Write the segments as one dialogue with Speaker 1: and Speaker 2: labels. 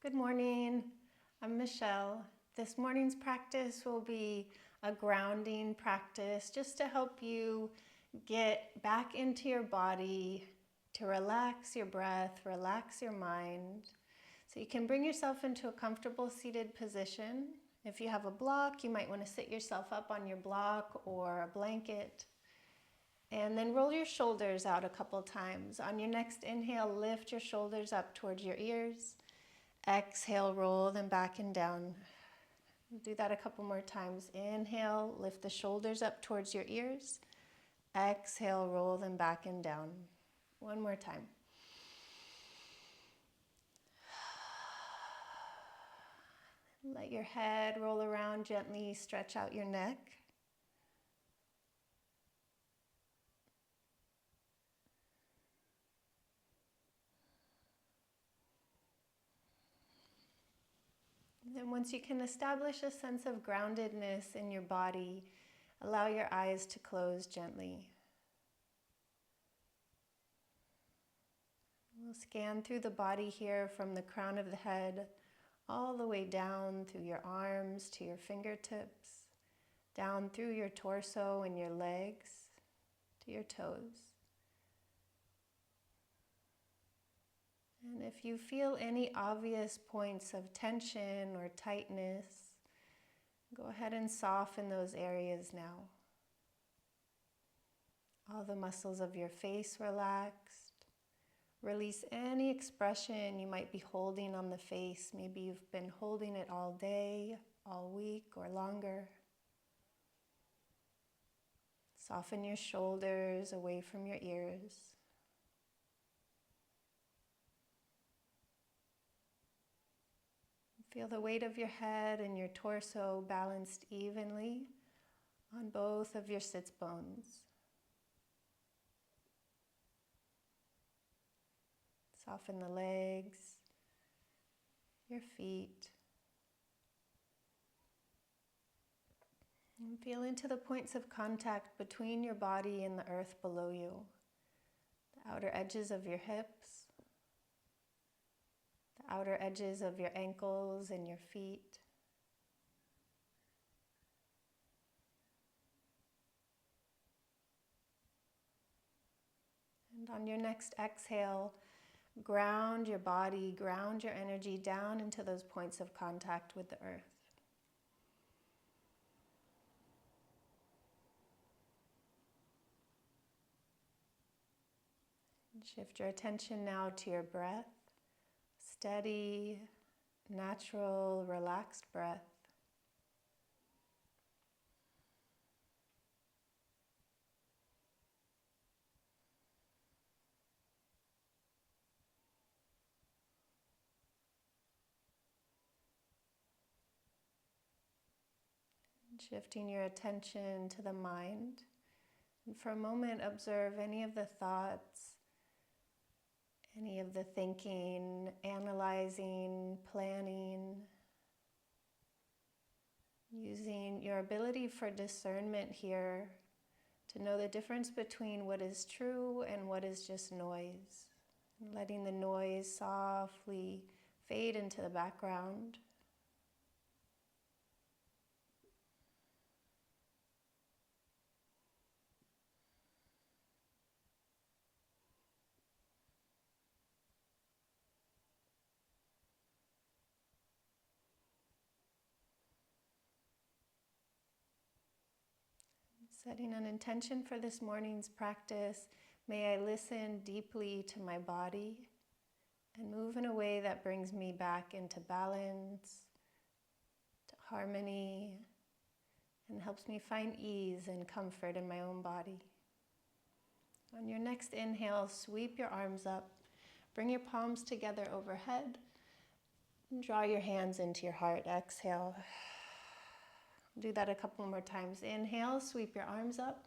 Speaker 1: Good morning. I'm Michelle. This morning's practice will be a grounding practice just to help you get back into your body, to relax your breath, relax your mind. So you can bring yourself into a comfortable seated position. If you have a block, you might want to sit yourself up on your block or a blanket. And then roll your shoulders out a couple times. On your next inhale, lift your shoulders up towards your ears. Exhale, roll them back and down. Do that a couple more times. Inhale, lift the shoulders up towards your ears. Exhale, roll them back and down. One more time. Let your head roll around gently, stretch out your neck. Then once you can establish a sense of groundedness in your body, allow your eyes to close gently. We'll scan through the body here from the crown of the head all the way down through your arms to your fingertips, down through your torso and your legs to your toes. And if you feel any obvious points of tension or tightness, go ahead and soften those areas now. All the muscles of your face relaxed. Release any expression you might be holding on the face. Maybe you've been holding it all day, all week, or longer. Soften your shoulders away from your ears. Feel the weight of your head and your torso balanced evenly on both of your sits bones. Soften the legs, your feet. And feel into the points of contact between your body and the earth below you. The outer edges of your hips, the outer edges of your ankles and your feet. And on your next exhale, ground your body, ground your energy down into those points of contact with the earth. And shift your attention now to your breath. Steady, natural, relaxed breath. Shifting your attention to the mind. And for a moment, observe any of the thoughts, any of the thinking, analyzing, planning. Using your ability for discernment here to know the difference between what is true and what is just noise. And letting the noise softly fade into the background. Setting an intention for this morning's practice, may I listen deeply to my body and move in a way that brings me back into balance, to harmony, and helps me find ease and comfort in my own body. On your next inhale, sweep your arms up, bring your palms together overhead, and draw your hands into your heart. Exhale. Do that a couple more times. Inhale, sweep your arms up.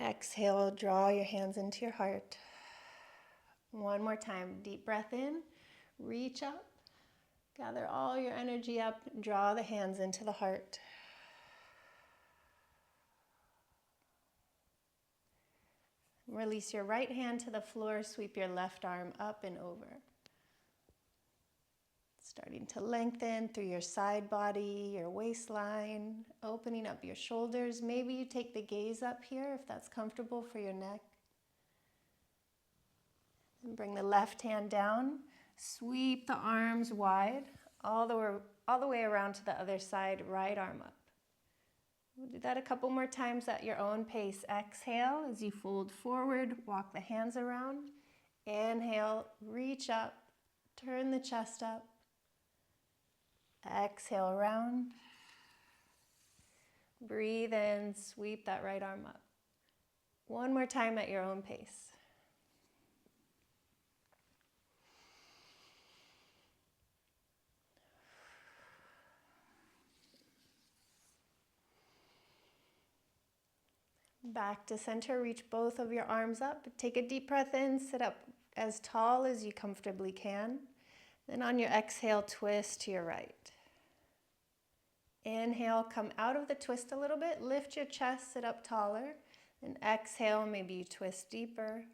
Speaker 1: Exhale, draw your hands into your heart. One more time. Deep breath in, reach up, gather all your energy up, draw the hands into the heart. Release your right hand to the floor, sweep your left arm up and over. Starting to lengthen through your side body, your waistline, opening up your shoulders. Maybe you take the gaze up here if that's comfortable for your neck. And bring the left hand down. Sweep the arms wide, all the way around to the other side, right arm up. We'll do that a couple more times at your own pace. Exhale as you fold forward, walk the hands around. Inhale, reach up, turn the chest up. Exhale, round. Breathe in, sweep that right arm up. One more time at your own pace. Back to center, reach both of your arms up. Take a deep breath in, sit up as tall as you comfortably can. Then on your exhale, twist to your right. Inhale, come out of the twist a little bit, lift your chest, sit up taller. Then exhale, maybe you twist deeper.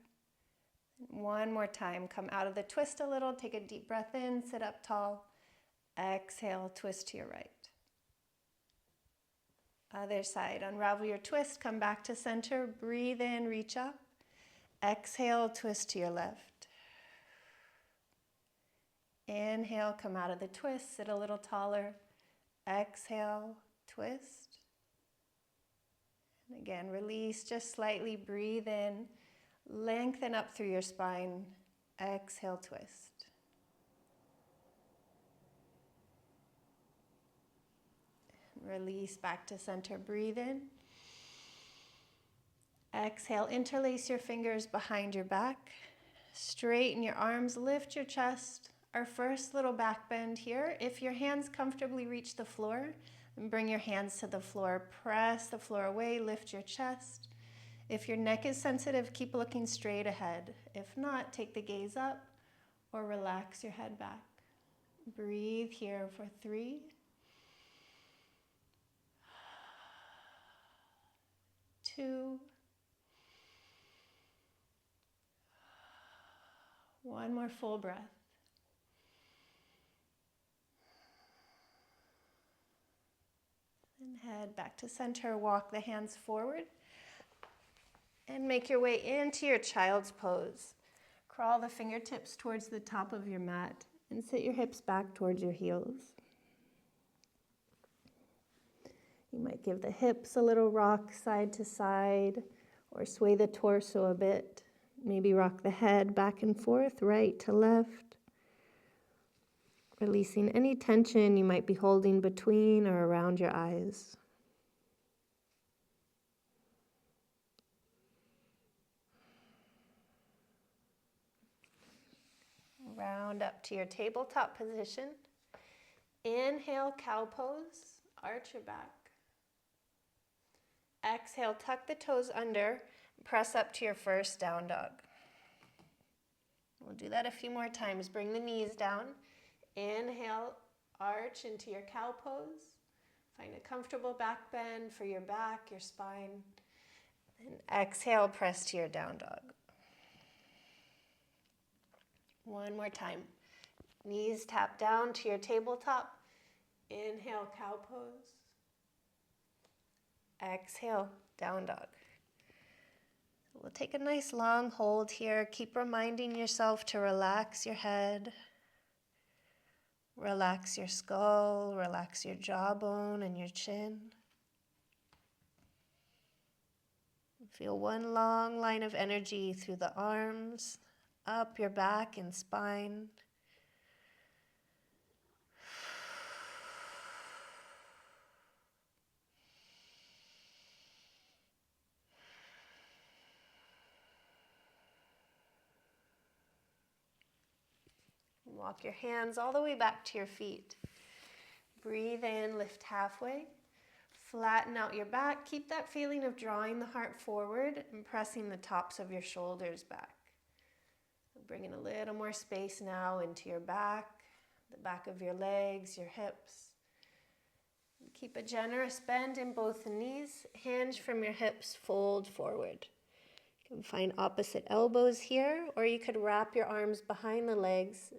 Speaker 1: One more time, come out of the twist a little, take a deep breath in, sit up tall. Exhale, twist to your right. Other side, unravel your twist, come back to center, breathe in, reach up. Exhale, twist to your left. Inhale, come out of the twist, sit a little taller. Exhale, twist. And again, release just slightly, breathe in, lengthen up through your spine. Exhale, twist. Release back to center, breathe in. Exhale, interlace your fingers behind your back. Straighten your arms, lift your chest. Our first little back bend here. If your hands comfortably reach the floor, then bring your hands to the floor. Press the floor away, lift your chest. If your neck is sensitive, keep looking straight ahead. If not, take the gaze up or relax your head back. Breathe here for 3, 2, 1 more full breath. And head back to center, walk the hands forward. And make your way into your child's pose. Crawl the fingertips towards the top of your mat and sit your hips back towards your heels. You might give the hips a little rock side to side or sway the torso a bit. Maybe rock the head back and forth, right to left. Releasing any tension you might be holding between or around your eyes. Round up to your tabletop position. Inhale, cow pose, arch your back. Exhale, tuck the toes under, press up to your first down dog. We'll do that a few more times. Bring the knees down. Inhale, arch into your cow pose. Find a comfortable back bend for your back, your spine. And exhale, press to your down dog. One more time. Knees tap down to your tabletop. Inhale, cow pose. Exhale, down dog. We'll take a nice long hold here. Keep reminding yourself to relax your head. Relax your skull, relax your jawbone and your chin. Feel one long line of energy through the arms, up your back and spine. Walk your hands all the way back to your feet. Breathe in, lift halfway. Flatten out your back. Keep that feeling of drawing the heart forward and pressing the tops of your shoulders back. Bring in a little more space now into your back, the back of your legs, your hips. Keep a generous bend in both the knees. Hinge from your hips, fold forward. You can find opposite elbows here, or you could wrap your arms behind the legs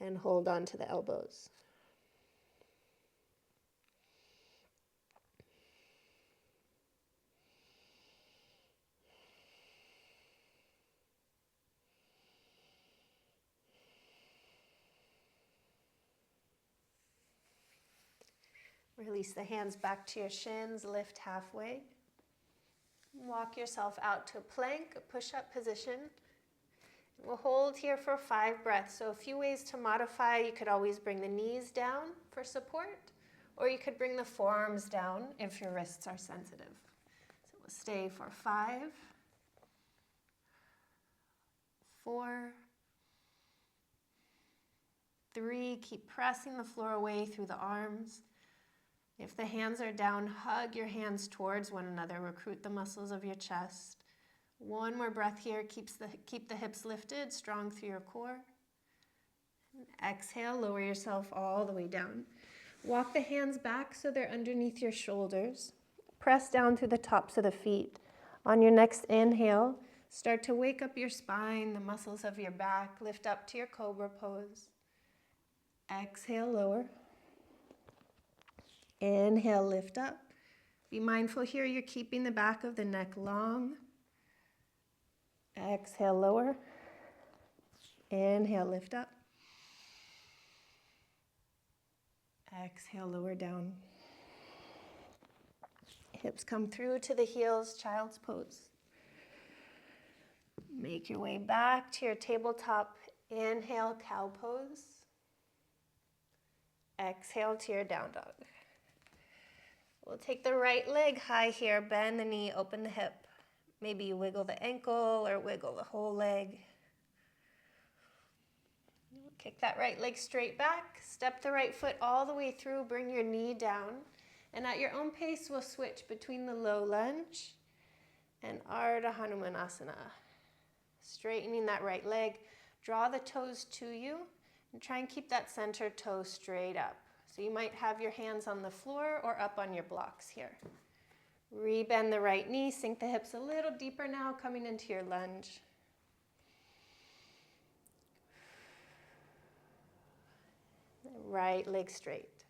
Speaker 1: and hold on to the elbows. Release the hands back to your shins, lift halfway. Walk yourself out to a plank, a push-up position. We'll hold here for 5 breaths. So a few ways to modify. You could always bring the knees down for support, or you could bring the forearms down if your wrists are sensitive. So we'll stay for 5, 4, 3. Keep pressing the floor away through the arms. If the hands are down, hug your hands towards one another. Recruit the muscles of your chest. 1 more breath here. Keep the hips lifted, strong through your core. And exhale, lower yourself all the way down. Walk the hands back so they're underneath your shoulders. Press down through the tops of the feet. On your next inhale, start to wake up your spine, the muscles of your back. Lift up to your cobra pose. Exhale, lower. Inhale, lift up. Be mindful here you're keeping the back of the neck long. Exhale, lower. Inhale, lift up. Exhale, lower down. Hips come through to the heels, child's pose. Make your way back to your tabletop. Inhale, cow pose. Exhale to your down dog. We'll take the right leg high here, bend the knee, open the hip. Maybe you wiggle the ankle or wiggle the whole leg. Kick that right leg straight back. Step the right foot all the way through. Bring your knee down. And at your own pace, we'll switch between the low lunge and Ardha Hanumanasana. Straightening that right leg. Draw the toes to you and try and keep that center toe straight up. So you might have your hands on the floor or up on your blocks here. Rebend the right knee, sink the hips a little deeper now, coming into your lunge. Right leg straight.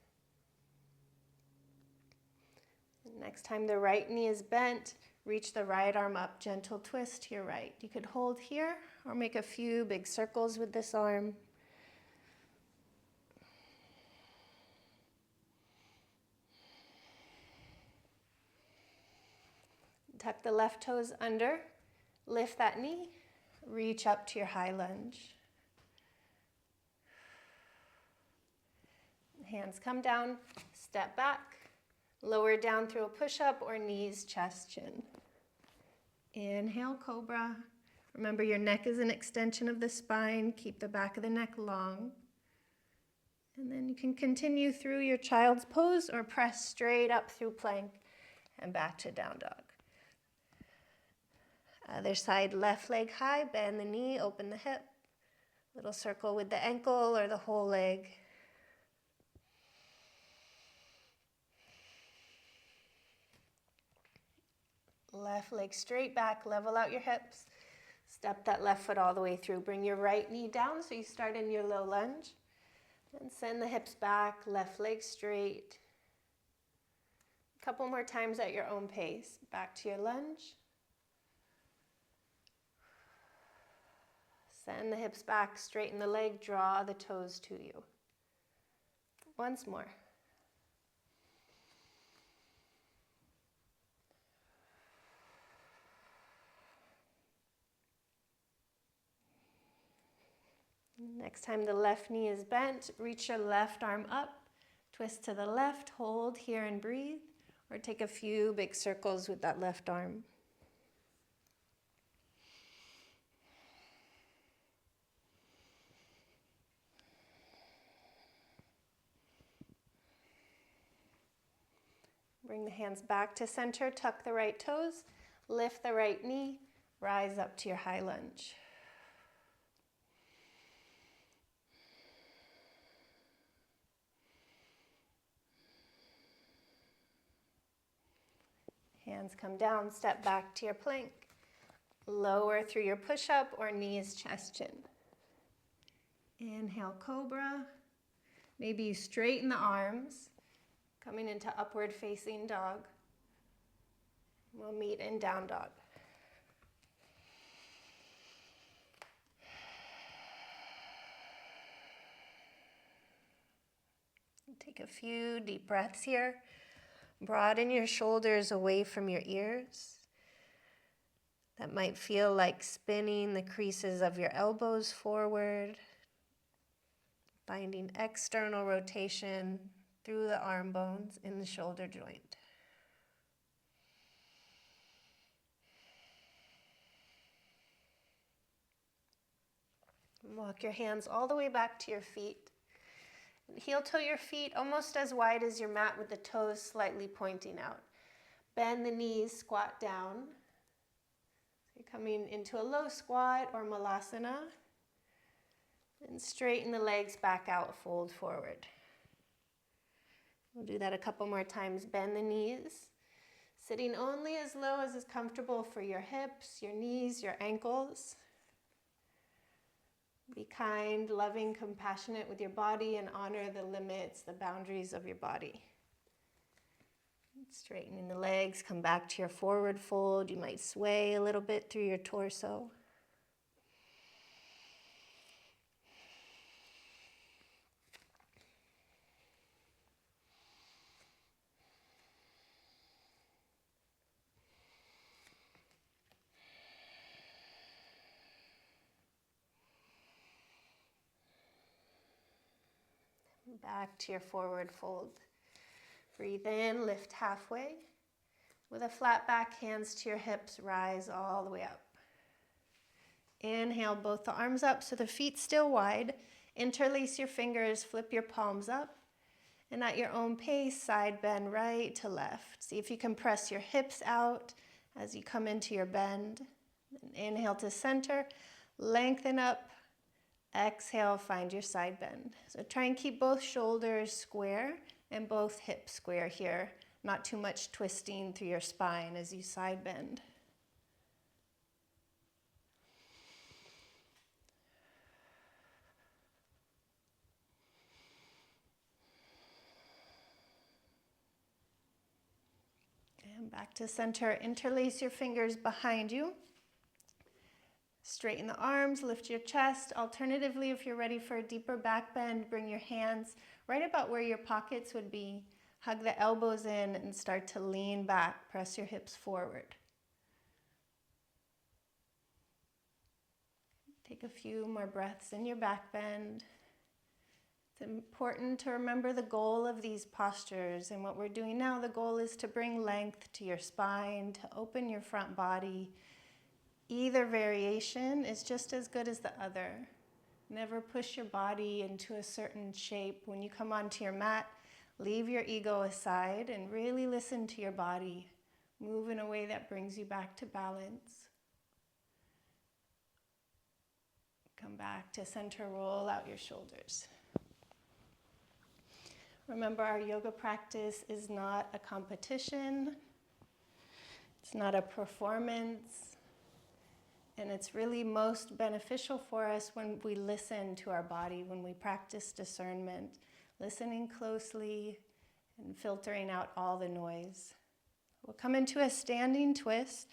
Speaker 1: Next time the right knee is bent, reach the right arm up, gentle twist to your right. You could hold here or make a few big circles with this arm. Tuck the left toes under, lift that knee, reach up to your high lunge. Hands come down, step back, lower down through a push-up or knees, chest, chin. Inhale, cobra. Remember your neck is an extension of the spine. Keep the back of the neck long. And then you can continue through your child's pose or press straight up through plank and back to down dog. Other side, left leg high, bend the knee, open the hip. Little circle with the ankle or the whole leg. Left leg straight back, level out your hips. Step that left foot all the way through. Bring your right knee down so you start in your low lunge. And send the hips back, left leg straight. A couple more times at your own pace. Back to your lunge. Send the hips back, straighten the leg, draw the toes to you. Once more. Next time the left knee is bent, reach your left arm up, twist to the left, hold here and breathe, or take a few big circles with that left arm. Bring the hands back to center, tuck the right toes, lift the right knee, rise up to your high lunge. Hands come down, step back to your plank. Lower through your push-up or knees, chest, chin. Inhale, cobra. Maybe you straighten the arms, coming into upward facing dog. We'll meet in down dog. Take a few deep breaths here. Broaden your shoulders away from your ears. That might feel like spinning the creases of your elbows forward, finding external rotation through the arm bones in the shoulder joint. Walk your hands all the way back to your feet. Heel toe your feet almost as wide as your mat with the toes slightly pointing out. Bend the knees, squat down. You're coming into a low squat or malasana. And straighten the legs back out, fold forward. We'll do that a couple more times. Bend the knees. Sitting only as low as is comfortable for your hips, your knees, your ankles. Be kind, loving, compassionate with your body and honor the limits, the boundaries of your body. Straightening the legs, come back to your forward fold. You might sway a little bit through your torso. Back to your forward fold. Breathe in, lift halfway. With a flat back, hands to your hips, rise all the way up. Inhale, both the arms up so the feet still wide. Interlace your fingers, flip your palms up. And at your own pace, side bend right to left. See if you can press your hips out as you come into your bend. Inhale to center, lengthen up. Exhale, find your side bend. So try and keep both shoulders square and both hips square here. Not too much twisting through your spine as you side bend. And back to center. Interlace your fingers behind you. Straighten the arms, lift your chest. Alternatively, if you're ready for a deeper back bend, bring your hands right about where your pockets would be. Hug the elbows in and start to lean back. Press your hips forward. Take a few more breaths in your back bend. It's important to remember the goal of these postures, and what we're doing now, the goal is to bring length to your spine, to open your front body. Either variation is just as good as the other. Never push your body into a certain shape. When you come onto your mat, leave your ego aside and really listen to your body. Move in a way that brings you back to balance. Come back to center, roll out your shoulders. Remember, our yoga practice is not a competition. It's not a performance. And it's really most beneficial for us when we listen to our body, when we practice discernment, listening closely and filtering out all the noise. We'll come into a standing twist.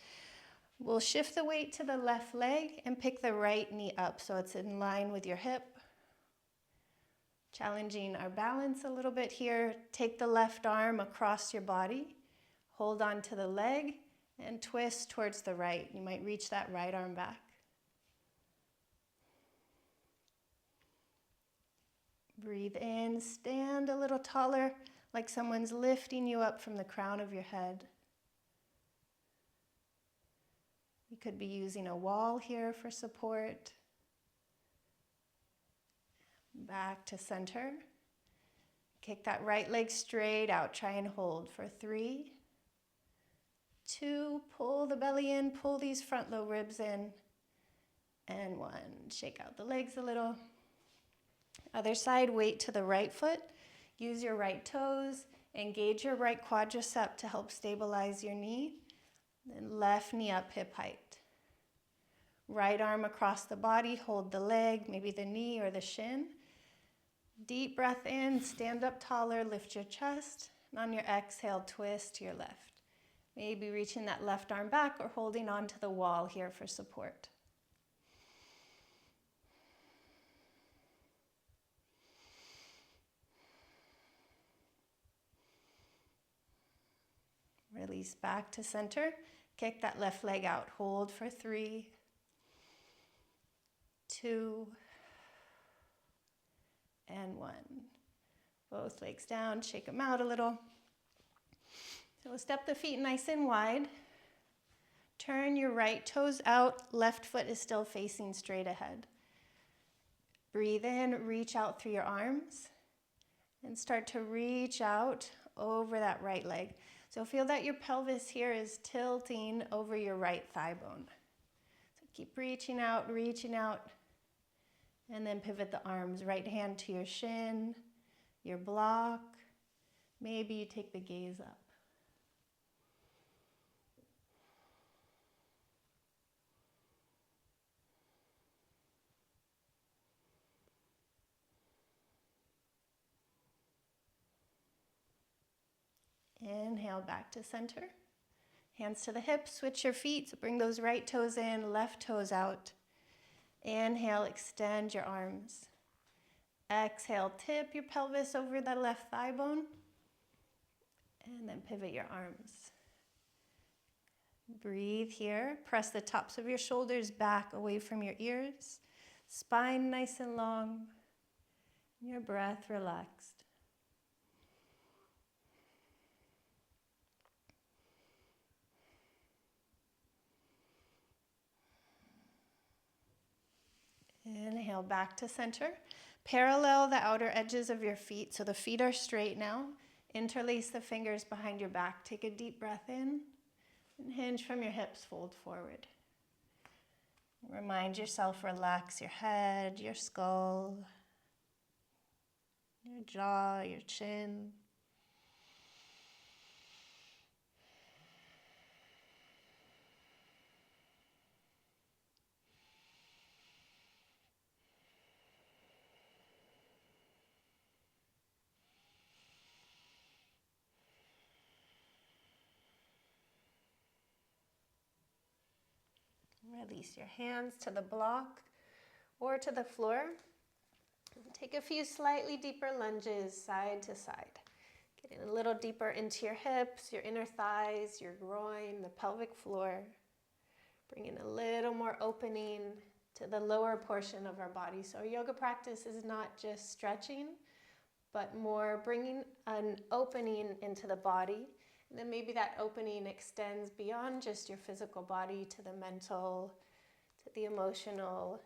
Speaker 1: We'll shift the weight to the left leg and pick the right knee up so it's in line with your hip. Challenging our balance a little bit here. Take the left arm across your body. Hold on to the leg and twist towards the right. You might reach that right arm back. Breathe in, stand a little taller, like someone's lifting you up from the crown of your head. You could be using a wall here for support. Back to center. Kick that right leg straight out. Try and hold for 3, 2, pull the belly in, pull these front low ribs in, and 1. Shake out the legs a little. Other side, weight to the right foot. Use your right toes. Engage your right quadricep to help stabilize your knee. Then left knee up, hip height. Right arm across the body, hold the leg, maybe the knee or the shin. Deep breath in, stand up taller, lift your chest. And on your exhale, twist to your left. Maybe reaching that left arm back or holding on to the wall here for support. Release back to center. Kick that left leg out. Hold for 3, 2, and 1. Both legs down, shake them out a little. So we'll step the feet nice and wide. Turn your right toes out, left foot is still facing straight ahead. Breathe in, reach out through your arms, and start to reach out over that right leg. So feel that your pelvis here is tilting over your right thigh bone. So keep reaching out, and then pivot the arms. Right hand to your shin, your block. Maybe you take the gaze up. Inhale back to center. Hands to the hips, switch your feet. So bring those right toes in, left toes out. Inhale, extend your arms. Exhale, tip your pelvis over the left thigh bone. And then pivot your arms. Breathe here. Press the tops of your shoulders back away from your ears. Spine nice and long. Your breath relaxed. Inhale back to center. Parallel the outer edges of your feet so the feet are straight now. Interlace the fingers behind your back. Take a deep breath in and hinge from your hips, fold forward. Remind yourself, relax your head, your skull, your jaw, your chin. Release your hands to the block or to the floor. Take a few slightly deeper lunges side to side. Getting a little deeper into your hips, your inner thighs, your groin, the pelvic floor. Bringing a little more opening to the lower portion of our body. So our yoga practice is not just stretching, but more bringing an opening into the body. And then maybe that opening extends beyond just your physical body to the mental, to the emotional,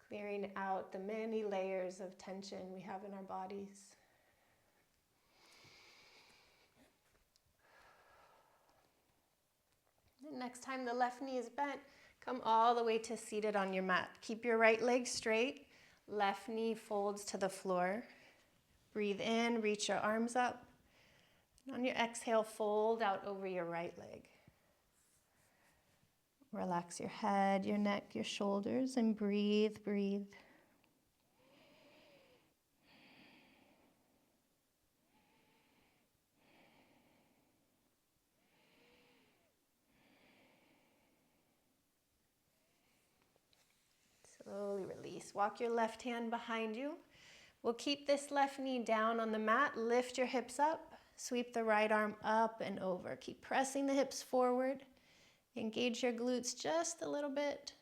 Speaker 1: clearing out the many layers of tension we have in our bodies. And next time the left knee is bent, come all the way to seated on your mat. Keep your right leg straight, left knee folds to the floor. Breathe in, reach your arms up. On your exhale, fold out over your right leg. Relax your head, your neck, your shoulders, and breathe, breathe. Slowly release. Walk your left hand behind you. We'll keep this left knee down on the mat. Lift your hips up. Sweep the right arm up and over. Keep pressing the hips forward. Engage your glutes just a little bit.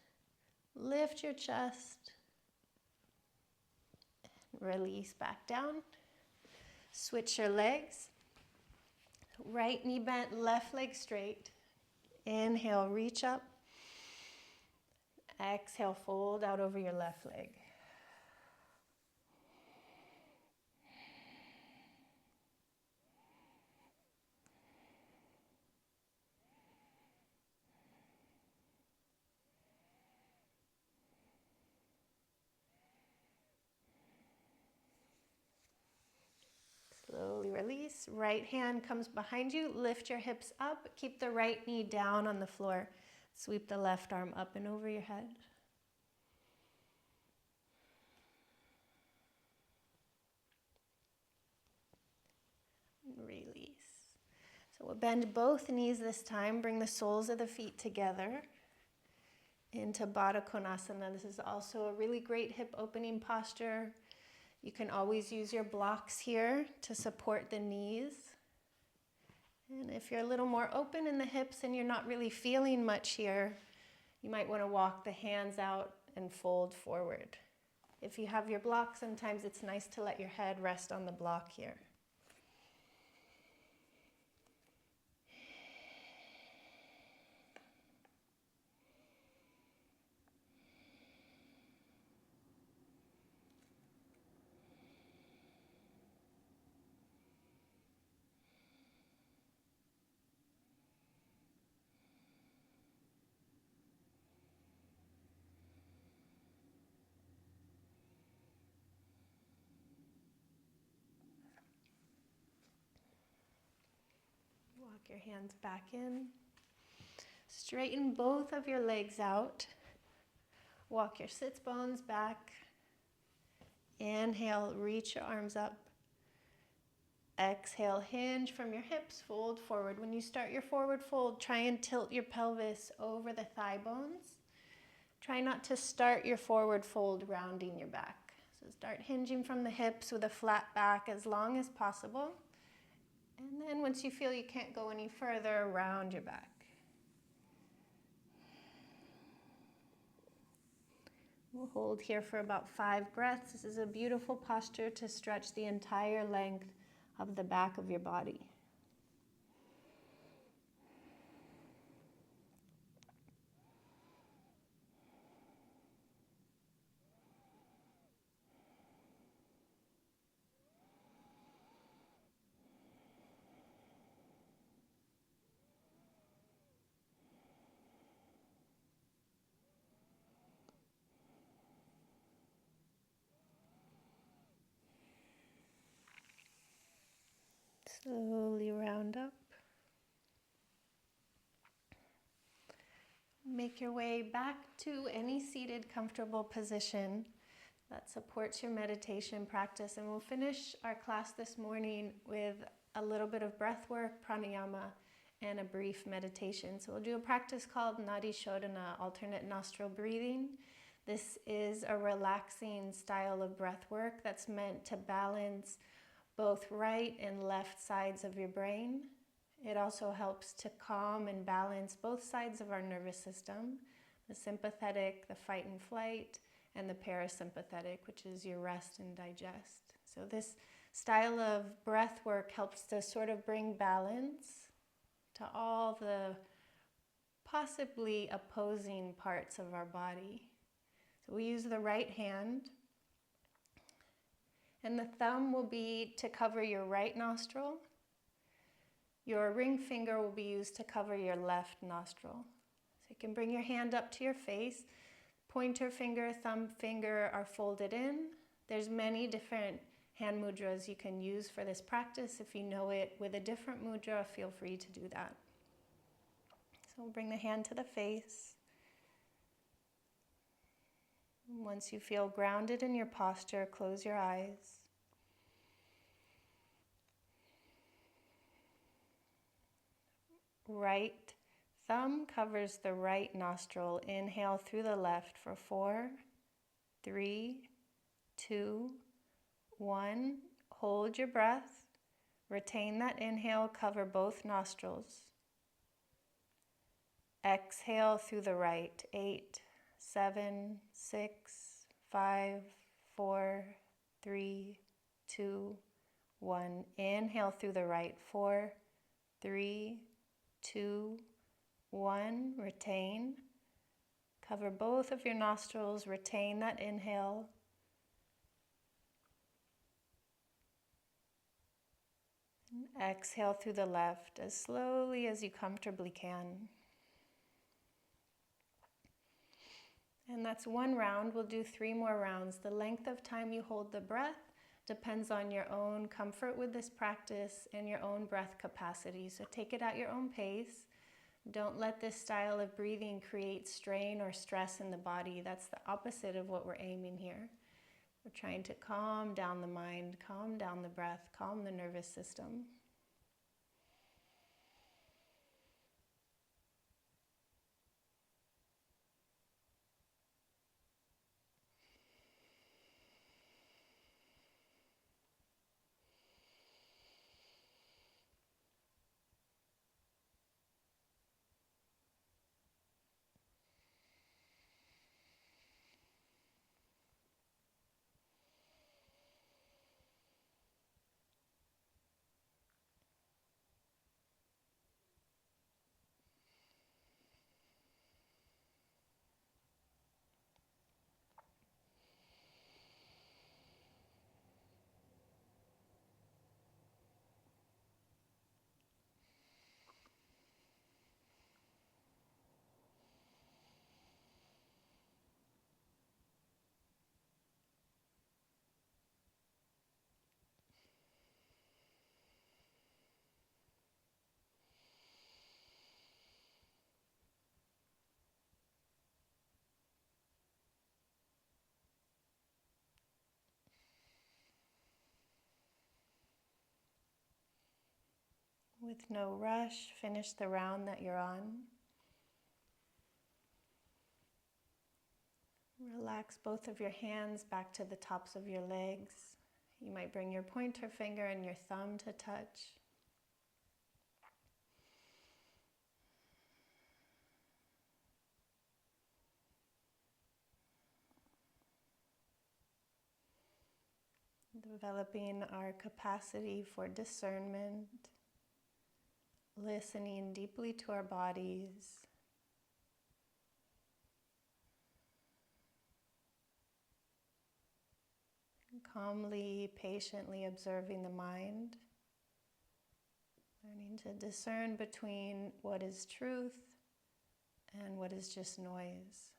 Speaker 1: Lift your chest. Release back down. Switch your legs. Right knee bent, left leg straight. Inhale, reach up. Exhale, fold out over your left leg. Slowly release. Right hand comes behind you. Lift your hips up. Keep the right knee down on the floor. Sweep the left arm up and over your head. Release. So we'll bend both knees this time. Bring the soles of the feet together into Baddha Konasana. This is also a really great hip opening posture. You can always use your blocks here to support the knees. And if you're a little more open in the hips and you're not really feeling much here, you might want to walk the hands out and fold forward. If you have your block, sometimes it's nice to let your head rest on the block here. Walk your hands back in. Straighten both of your legs out. Walk your sits bones back. Inhale, reach your arms up. Exhale, hinge from your hips, fold forward. When you start your forward fold, try and tilt your pelvis over the thigh bones. Try not to start your forward fold rounding your back. So start hinging from the hips with a flat back as long as possible. And then once you feel you can't go any further, round your back. We'll hold here for about 5 breaths. This is a beautiful posture to stretch the entire length of the back of your body. Slowly round up. Make your way back to any seated comfortable position that supports your meditation practice. And we'll finish our class this morning with a little bit of breath work, pranayama, and a brief meditation. So we'll do a practice called Nadi Shodhana, alternate nostril breathing. This is a relaxing style of breath work that's meant to balance both right and left sides of your brain. It also helps to calm and balance both sides of our nervous system, the sympathetic, the fight and flight, and the parasympathetic, which is your rest and digest. So this style of breath work helps to sort of bring balance to all the possibly opposing parts of our body. So we use the right hand, and the thumb will be to cover your right nostril. Your ring finger will be used to cover your left nostril. So you can bring your hand up to your face. Pointer finger, thumb finger are folded in. There's many different hand mudras you can use for this practice. If you know it with a different mudra, feel free to do that. So we'll bring the hand to the face. Once you feel grounded in your posture, close your eyes. Right thumb covers the right nostril. Inhale through the left for 4, 3, 2, 1. Hold your breath. Retain that inhale. Cover both nostrils. Exhale through the right. 8, 7, 6, 5, 4, 3, 2, 1. Inhale through the right. 4, 3, 2, 1. Retain. Cover both of your nostrils. Retain that inhale. And exhale through the left as slowly as you comfortably can. And that's 1 round. We'll do 3 more rounds. The length of time you hold the breath depends on your own comfort with this practice and your own breath capacity. So take it at your own pace. Don't let this style of breathing create strain or stress in the body. That's the opposite of what we're aiming here. We're trying to calm down the mind, calm down the breath, calm the nervous system. With no rush, finish the round that you're on. Relax both of your hands back to the tops of your legs. You might bring your pointer finger and your thumb to touch. Developing our capacity for discernment, listening deeply to our bodies. Calmly, patiently observing the mind, learning to discern between what is truth and what is just noise.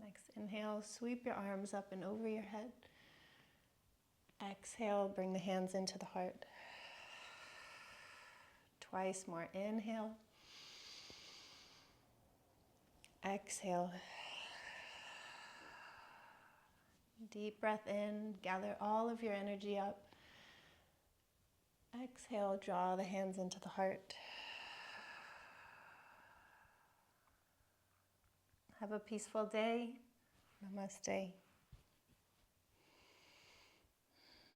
Speaker 1: Next inhale, sweep your arms up and over your head. Exhale, bring the hands into the heart. Twice more, inhale. Exhale. Deep breath in, gather all of your energy up. Exhale, draw the hands into the heart. Have a peaceful day. Namaste.